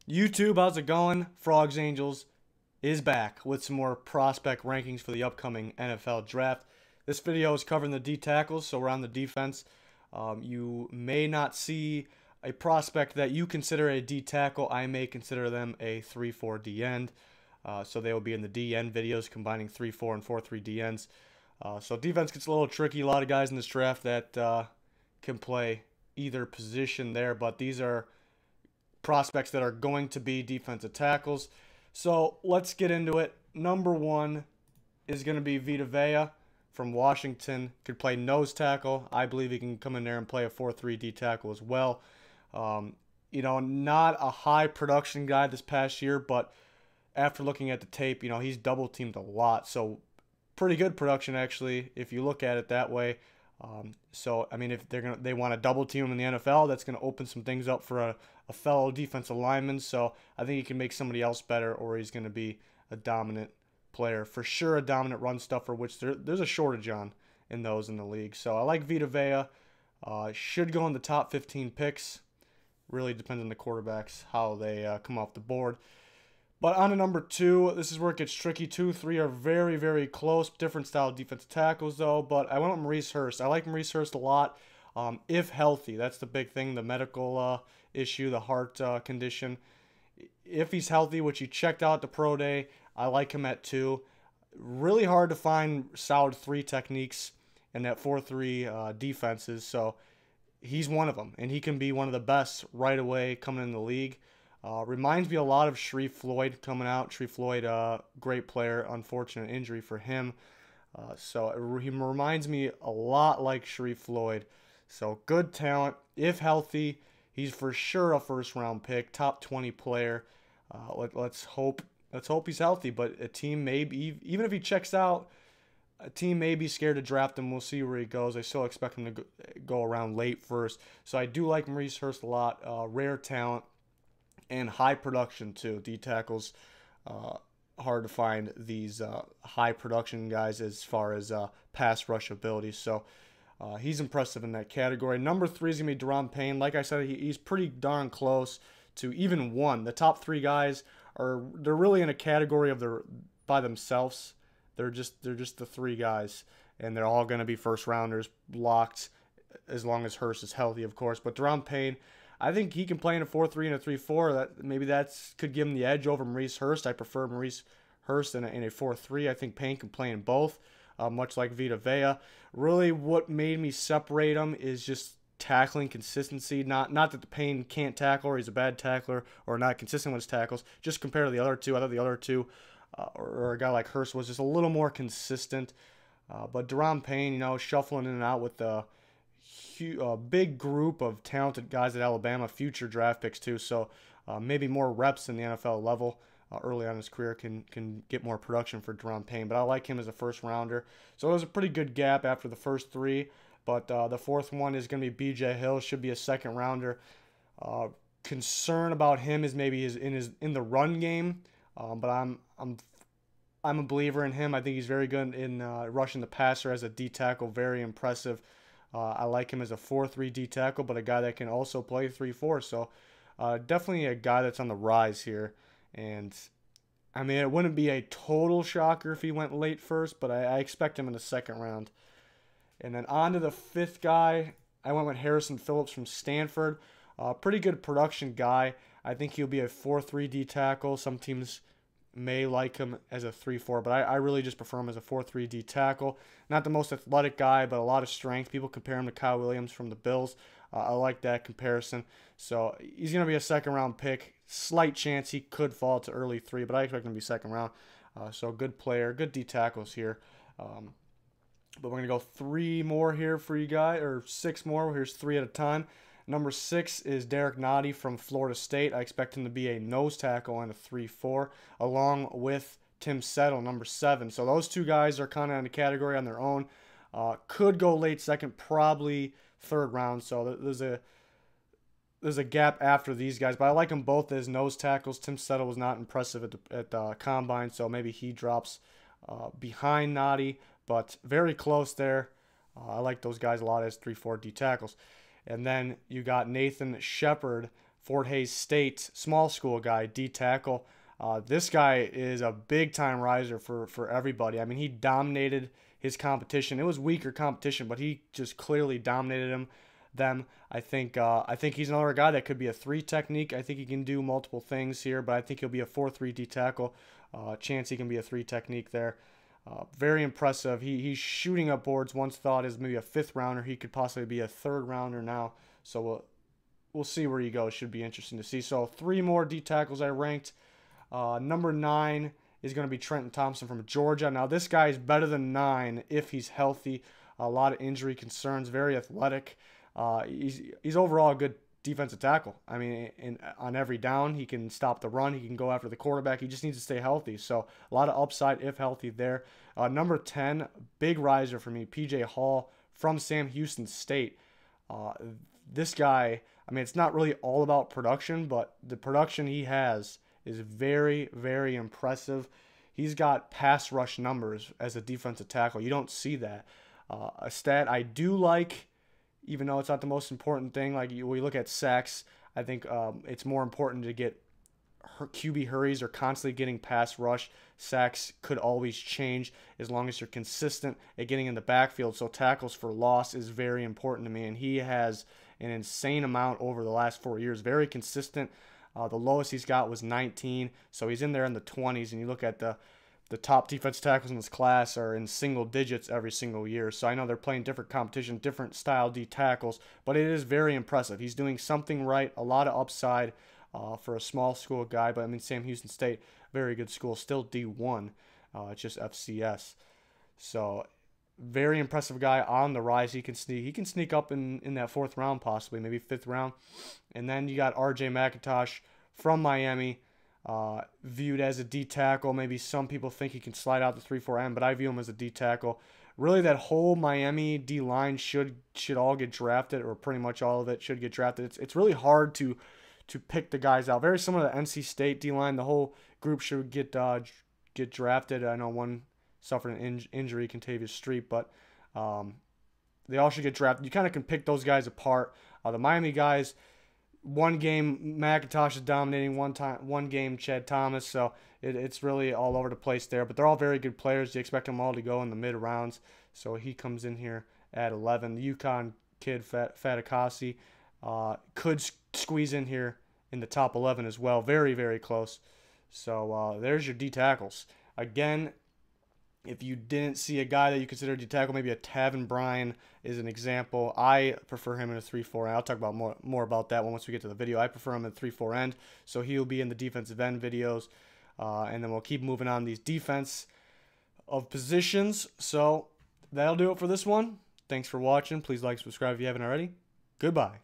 YouTube, how's it going? Frogs Angels is back with some more prospect rankings for the upcoming NFL draft. This video is covering the D tackles, so we're on the defense. You may not see a prospect that you consider a D tackle. I may consider them a 3-4 D end. So they will be in the D end videos, combining 3-4 and 4-3 D ends. So defense gets a little tricky. A lot of guys in this draft that can play either position there, but these are prospects that are going to be defensive tackles. So let's get into it. Number one is going to be Vita Vea from Washington. Could play nose tackle. I believe he can come in there and play a 4-3 D tackle as well. Not a high production guy this past year, but after looking at the tape, he's double teamed a lot. So pretty good production actually, if you look at it that way. If they want to double team him in the NFL, that's going to open some things up for a fellow defensive lineman. So I think he can make somebody else better, or he's going to be a dominant player. For sure, a dominant run stuffer, which there's a shortage on in those in the league. So I like Vita Vea. Should go in the top 15 picks. Really depends on the quarterbacks, how they come off the board. But on to number two, this is where it gets tricky. 2, 3 are very, very close. Different style defensive tackles, though. But I went with Maurice Hurst. I like Maurice Hurst a lot, if healthy. That's the big thing, the medical issue, the heart condition. If he's healthy, which he checked out at the pro day, I like him at 2. Really hard to find solid 3 techniques in that 4-3 defenses. So he's one of them, and he can be one of the best right away coming in the league. Reminds me a lot of Sharif Floyd coming out. Sharif Floyd, great player, unfortunate injury for him. He reminds me a lot like Sharif Floyd. So good talent. If healthy, he's for sure a first-round pick, top 20 player. Let's hope he's healthy. But a team may be, even if he checks out, a team may be scared to draft him. We'll see where he goes. I still expect him to go around late first. So I do like Maurice Hurst a lot. Rare talent. And high production too. D tackles, hard to find these high production guys as far as pass rush ability. So he's impressive in that category. Number 3 is gonna be Daron Payne. Like I said, he's pretty darn close to even 1. The top 3 guys they're really in a category of by themselves. They're just the 3 guys, and they're all gonna be first rounders, locked, as long as Hurst is healthy, of course. But Daron Payne, I think he can play in a 4-3 and a 3-4. Maybe that could give him the edge over Maurice Hurst. I prefer Maurice Hurst in a 4-3. I think Payne can play in both, much like Vita Vea. Really, what made me separate him is just tackling consistency. Not that the Payne can't tackle or he's a bad tackler or not consistent with his tackles. Just compared to the other two, I thought the other two, or a guy like Hurst, was just a little more consistent. But Daron Payne, shuffling in and out with the big group of talented guys at Alabama, future draft picks too. So maybe more reps in the NFL level early on in his career can get more production for Daron Payne. But I like him as a first rounder. So it was a pretty good gap after the first 3. But the 4th one is going to be B.J. Hill. Should be a second rounder. Concern about him is maybe in the run game. But I'm a believer in him. I think he's very good in rushing the passer as a D tackle. Very impressive. I like him as a 4-3 D tackle, but a guy that can also play 3-4. So definitely a guy that's on the rise here. And it wouldn't be a total shocker if he went late first, but I expect him in the second round. And then on to the 5th guy, I went with Phillips from Stanford. Pretty good production guy. I think he'll be a 4-3 D tackle. Some teams may like him as a 3-4, but I really just prefer him as a 4-3 D tackle. Not the most athletic guy, but a lot of strength. People compare him to Kyle Williams from the Bills. I like that comparison. So he's going to be a second-round pick. Slight chance he could fall to early 3, but I expect him to be second round. So good player, good D tackles here. But we're going to go 3 more here for you guys, or 6 more. Here's 3 at a time. Number 6 is Derek Nottie from Florida State. I expect him to be a nose tackle and a 3-4, along with Tim Settle, number 7. So those 2 guys are kind of in a category on their own. Could go late second, probably 3rd round. So there's a gap after these guys, but I like them both as nose tackles. Tim Settle was not impressive at the combine, so maybe he drops behind Nottie, but very close there. I like those guys a lot as 3-4 D tackles. And then you got Nathan Shepard Fort Hays State, small school guy, D tackle. This guy is a big-time riser for everybody. I mean, he dominated his competition. It was weaker competition, but he just clearly dominated them. I think he's another guy that could be a 3 technique. I think he can do multiple things here, but I think he'll be a 4-3 D tackle. Chance he can be a 3 technique there. Very impressive. He's shooting up boards. Once thought as maybe a 5th rounder. He could possibly be a 3rd rounder now. So we'll see where he goes. Should be interesting to see. So 3 more D tackles I ranked. Number 9 is going to be Trenton Thompson from Georgia. Now this guy is better than 9 if he's healthy. A lot of injury concerns. Very athletic. He's overall a good defensive tackle. I mean, on every down, he can stop the run. He can go after the quarterback. He just needs to stay healthy. So a lot of upside if healthy there. Number 10, big riser for me, P.J. Hall from Sam Houston State. This guy, I mean, it's not really all about production, but the production he has is very, very impressive. He's got pass rush numbers as a defensive tackle. You don't see that. A stat I do like, even though it's not the most important thing, like when you look at sacks, I think it's more important to get QB hurries or constantly getting pass rush. Sacks could always change as long as you're consistent at getting in the backfield. So tackles for loss is very important to me, and he has an insane amount over the last 4 years. Very consistent. The lowest he's got was 19, so he's in there in the 20s, and you look at the top defense tackles in this class are in single digits every single year. So I know they're playing different competition, different style D tackles, but it is very impressive. He's doing something right, a lot of upside for a small school guy. But I mean, Sam Houston State, very good school, still D1, it's just FCS. So very impressive guy on the rise. He can sneak up in that 4th round, possibly maybe 5th round. And then you got R.J. McIntosh from Miami. Viewed as a D tackle. Maybe some people think he can slide out the 3-4 end, but I view him as a D tackle. Really, that whole Miami D line should all get drafted, or pretty much all of it should get drafted. It's really hard to pick the guys out. Very similar to NC State D line. The whole group should get drafted. I know one suffered an injury, Contavious Street, but they all should get drafted. You kind of can pick those guys apart. The Miami guys, one game McIntosh is dominating, one game Chad Thomas, so it's really all over the place there. But they're all very good players. You expect them all to go in the mid rounds, so he comes in here at 11. The UConn kid Fatukasi could squeeze in here in the top 11 as well. Very, very close. So there's your D tackles. Again, if you didn't see a guy that you consider a D tackle, maybe a Tavin Bryan is an example. I prefer him in a 3-4 end. I'll talk about more about that one once we get to the video. I prefer him in a 3-4 end, so he'll be in the defensive end videos. And then we'll keep moving on these defense of positions. So that'll do it for this one. Thanks for watching. Please like, subscribe if you haven't already. Goodbye.